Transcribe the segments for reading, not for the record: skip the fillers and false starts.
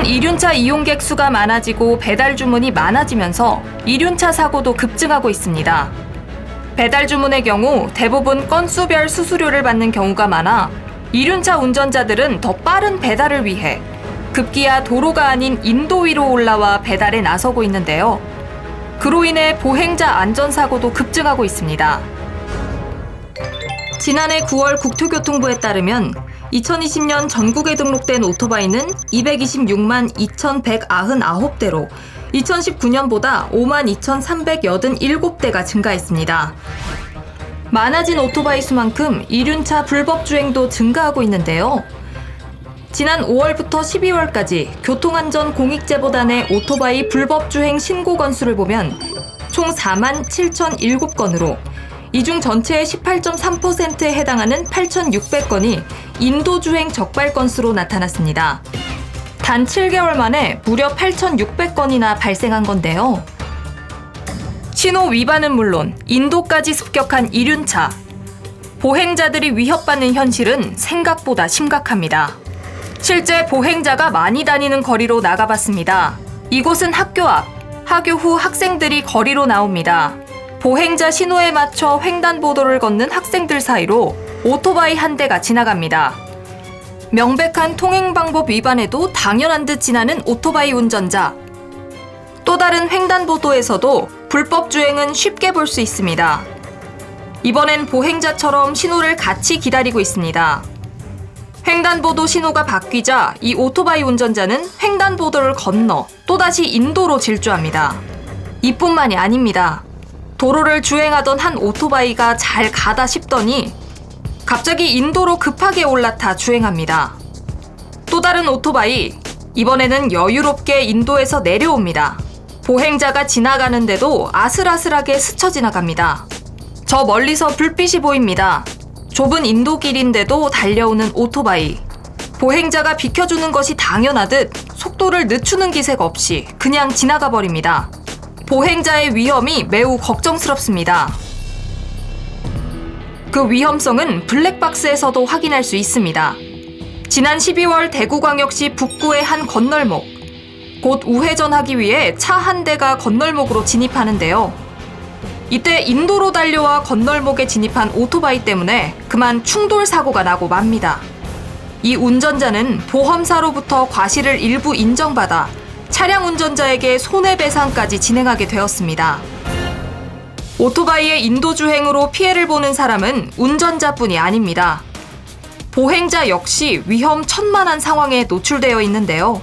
이륜차 이용객 수가 많아지고 배달 주문이 많아지면서 이륜차 사고도 급증하고 있습니다. 배달 주문의 경우 대부분 건수별 수수료를 받는 경우가 많아 이륜차 운전자들은 더 빠른 배달을 위해 급기야 도로가 아닌 인도 위로 올라와 배달에 나서고 있는데요. 그로 인해 보행자 안전사고도 급증하고 있습니다. 지난해 9월 국토교통부에 따르면 2020년 전국에 등록된 오토바이는 226만 2,199대로 2019년보다 5만 2,387대가 증가했습니다. 많아진 오토바이 수만큼 이륜차 불법 주행도 증가하고 있는데요. 지난 5월부터 12월까지 교통안전공익제보단의 오토바이 불법 주행 신고 건수를 보면 총 4만 7,007건으로 이 중 전체의 18.3%에 해당하는 8,600건이 인도주행 적발 건수로 나타났습니다. 단 7개월 만에 무려 8,600건이나 발생한 건데요. 신호 위반은 물론 인도까지 습격한 이륜차. 보행자들이 위협받는 현실은 생각보다 심각합니다. 실제 보행자가 많이 다니는 거리로 나가봤습니다. 이곳은 학교 앞. 하교 후 학생들이 거리로 나옵니다. 보행자 신호에 맞춰 횡단보도를 걷는 학생들 사이로 오토바이 한 대가 지나갑니다. 명백한 통행방법 위반에도 당연한 듯 지나는 오토바이 운전자. 또 다른 횡단보도에서도 불법 주행은 쉽게 볼 수 있습니다. 이번엔 보행자처럼 신호를 같이 기다리고 있습니다. 횡단보도 신호가 바뀌자 이 오토바이 운전자는 횡단보도를 건너 또다시 인도로 질주합니다. 이뿐만이 아닙니다. 도로를 주행하던 한 오토바이가 잘 가다 싶더니 갑자기 인도로 급하게 올라타 주행합니다. 또 다른 오토바이, 이번에는 여유롭게 인도에서 내려옵니다. 보행자가 지나가는데도 아슬아슬하게 스쳐 지나갑니다. 저 멀리서 불빛이 보입니다. 좁은 인도길인데도 달려오는 오토바이. 보행자가 비켜주는 것이 당연하듯 속도를 늦추는 기색 없이 그냥 지나가 버립니다. 보행자의 위험이 매우 걱정스럽습니다. 그 위험성은 블랙박스에서도 확인할 수 있습니다. 지난 12월 대구광역시 북구의 한 건널목. 곧 우회전하기 위해 차 한 대가 건널목으로 진입하는데요. 이때 인도로 달려와 건널목에 진입한 오토바이 때문에 그만 충돌 사고가 나고 맙니다. 이 운전자는 보험사로부터 과실을 일부 인정받아 차량 운전자에게 손해배상까지 진행하게 되었습니다. 오토바이의 인도 주행으로 피해를 보는 사람은 운전자뿐이 아닙니다. 보행자 역시 위험 천만한 상황에 노출되어 있는데요.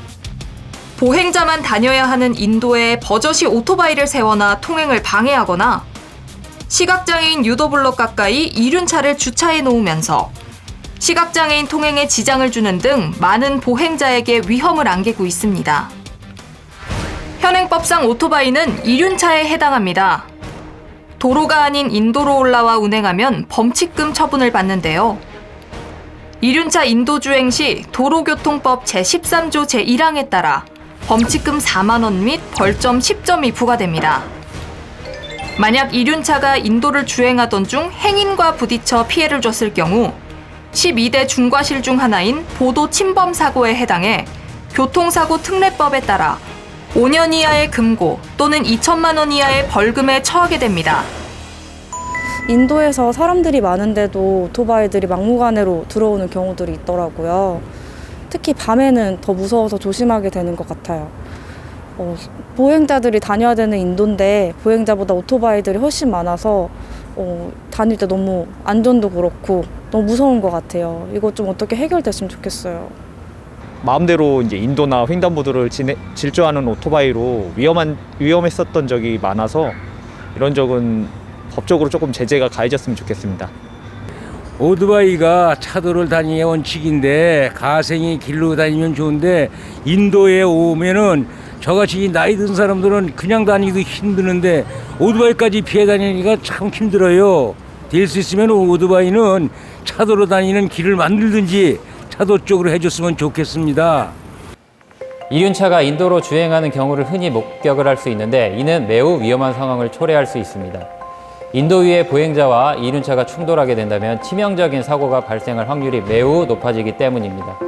보행자만 다녀야 하는 인도에 버젓이 오토바이를 세워놔 통행을 방해하거나 시각장애인 유도블럭 가까이 이륜차를 주차해 놓으면서 시각장애인 통행에 지장을 주는 등 많은 보행자에게 위험을 안기고 있습니다. 현행법상 오토바이는 이륜차에 해당합니다. 도로가 아닌 인도로 올라와 운행하면 범칙금 처분을 받는데요. 이륜차 인도주행 시 도로교통법 제13조 제1항에 따라 범칙금 4만 원 및 벌점 10점이 부과됩니다. 만약 이륜차가 인도를 주행하던 중 행인과 부딪혀 피해를 줬을 경우 12대 중과실 중 하나인 보도 침범 사고에 해당해 교통사고 특례법에 따라 5년 이하의 금고 또는 2천만 원 이하의 벌금에 처하게 됩니다. 인도에서 사람들이 많은데도 오토바이들이 막무가내로 들어오는 경우들이 있더라고요. 특히 밤에는 더 무서워서 조심하게 되는 것 같아요. 보행자들이 다녀야 되는 인도인데 보행자보다 오토바이들이 훨씬 많아서 다닐 때 너무 안전도 그렇고 너무 무서운 것 같아요. 이거 좀 어떻게 해결됐으면 좋겠어요. 마음대로 이제 인도나 횡단보도를 질주하는 오토바이로 위험했었던 적이 많아서 이런 적은 법적으로 조금 제재가 가해졌으면 좋겠습니다. 오토바이가 차도를 다니는 원칙인데 가생이 길로 다니면 좋은데 인도에 오면은 저같이 나이 든 사람들은 그냥 다니기도 힘드는데 오토바이까지 피해 다니기가 참 힘들어요. 될 수 있으면 오토바이는 차도로 다니는 길을 만들든지 차도 쪽으로 해줬으면 좋겠습니다. 이륜차가 인도로 주행하는 경우를 흔히 목격을 할 수 있는데 이는 매우 위험한 상황을 초래할 수 있습니다. 인도 위의 보행자와 이륜차가 충돌하게 된다면 치명적인 사고가 발생할 확률이 매우 높아지기 때문입니다.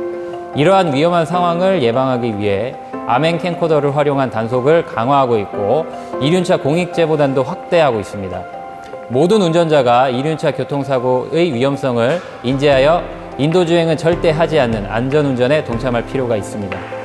이러한 위험한 상황을 예방하기 위해 아멘 캠코더를 활용한 단속을 강화하고 있고 이륜차 공익제보단도 확대하고 있습니다. 모든 운전자가 이륜차 교통사고의 위험성을 인지하여 인도주행은 절대 하지 않는 안전운전에 동참할 필요가 있습니다.